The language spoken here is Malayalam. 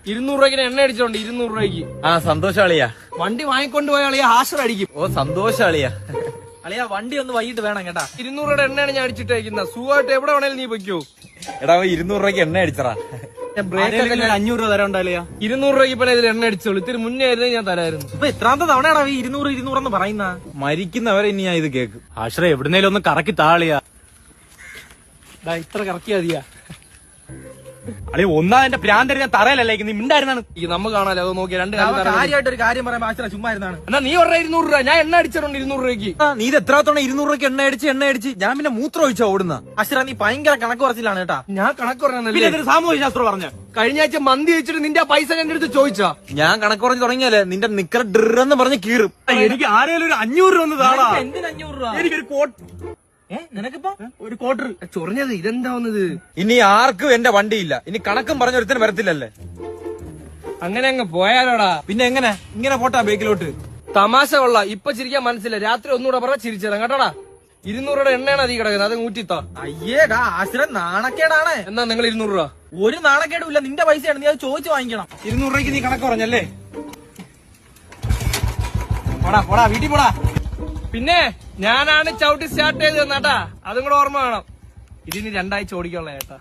200 രൂപയ്ക്ക് എണ്ണ അടിച്ചോണ്ട് 200 രൂപയ്ക്ക്. സന്തോഷം അളിയാ. വണ്ടി വാങ്ങിക്കൊണ്ട് പോയ അളിയാ ഹാഷർ അടിക്കും. സന്തോഷം അളിയാ. അളിയാ വണ്ടി ഒന്ന് വൈകിട്ട് വേണം കേട്ടാ. 200 രൂപയുടെ എണ്ണയാണ് ഞാൻ അടിച്ചിട്ടേക്കുന്നത്. സുഖമായിട്ട് എവിടെ വേണേലും നീ പൊയ്ക്കോ. എടാ 200 രൂപയ്ക്ക് എണ്ണ അടിച്ചറാ. ബ്രേക്ക് 500 രൂപ തരാൻ ഉണ്ടായില്ല. 200 രൂപയ്ക്ക് ഇപ്പൊ ഇതിൽ എണ്ണ അടിച്ചോളൂ. ഇത്തിരി മുന്നേ ആയിരുന്നു ഞാൻ തരായിരുന്നു. ഇപ്പൊ എത്രാമത്തെ തവണയാടാ 200 എന്ന് പറയുന്ന? മരിക്കുന്നവരെ ഇനി ഞാൻ ഇത് കേക്കും. ആശ്രയ എവിടുന്നേലും ഒന്ന് കറക്കി താളിയാ. ഇത്ര കറക്കിയാ മതിയാ. അളിയ ഒന്നാതിന്റെ പ്രാന്തരി ഞാൻ തറയിലല്ലേ നീ മിണ്ടായിരുന്നാണ്. ഈ നമ്മ കാണാലോ അത് നോക്കി രണ്ട് കാര്യമായിട്ട് ഒരു കാര്യം പറയാൻ ആശ്രയ ചുമ്മാ ഇരുന്നാണ്. എന്നാ നീ പറഞ്ഞ 200 രൂപ ഞാൻ എണ്ണ അടിച്ചിട്ടുണ്ട് 200 രൂപയ്ക്ക്. നീ ഇത് എത്രാത്തോണം 200 രൂപയ്ക്ക് എണ്ണ അടിച്ച് ഞാൻ പിന്നെ മൂത്രം ഒഴിച്ചാ ഓടുന്ന. ആശ്രയ നീ ഭയങ്കര കണക്ക് കുറച്ചിലാണ് കേട്ടാ. ഞാൻ കണക്ക് പറഞ്ഞല്ലേ. സാമൂഹ്യ ശാസ്ത്രം പറഞ്ഞ കഴിഞ്ഞ ആഴ്ച മന്തി വെച്ചിട്ട് നിന്റെ പൈസ എന്റെ അടുത്ത് ചോദിച്ചാ. ഞാൻ കണക്ക് പറഞ്ഞു തുടങ്ങിയാലേ നിന്റെ നിക്കറ ഡ്രെന്ന് പറഞ്ഞ് കീറും. എനിക്ക് ആരെങ്കിലും ഒരു 500 രൂപ ഒന്ന് താടാ. എന്തിന് 500 രൂപ? എനിക്കൊരു കോട്ട്. നിനക്കിപ്പോ ഒരു ക്വാർട്ടർ ചൊറിഞ്ഞത് ഇതെന്താ വന്നത്? ഇനി ആർക്കും എന്റെ വണ്ടിയില്ല. ഇനി കണക്കും പറഞ്ഞ ഒരുത്തിന് വരത്തില്ലല്ലേ. അങ്ങനെ അങ്ങ് പോയാലോടാ. പിന്നെ എങ്ങനെ ഇങ്ങനെ പോട്ടാ ബേക്കിലോട്ട്? തമാശ കൊള്ള. ഇപ്പൊ ചിരിക്കാൻ മനസ്സില്ല. രാത്രി ഒന്നുകൂടെ പറഞ്ഞ ചിരിച്ചേരാം കേട്ടോടാ. 200 രൂപയുടെ എണ്ണയാണ് അതി കിടക്കുന്നത്. അത് ഊറ്റിത്താ. അയ്യേടാ ആശ്രയ നാണക്കേടാണ്. എന്നാ നിങ്ങൾ 200 രൂപ. ഒരു നാണക്കേടും ഇല്ല. നിന്റെ പൈസയാണ്. നീ അത് ചോദിച്ചു വാങ്ങിക്കണം. 200 രൂപയ്ക്ക് നീ കണക്ക് പറഞ്ഞല്ലേ? പോടാ വീട്ടിൽ പോടാ. പിന്നെ ഞാനാണ് ചവിട്ടി സ്റ്റാർട്ട് ചെയ്ത് തന്നാട്ടാ. അതും കൂടെ ഓർമ്മ വേണം. ഇതിന് 2 ആഴ്ച ഓടിക്കാനുള്ള ചേട്ടാ.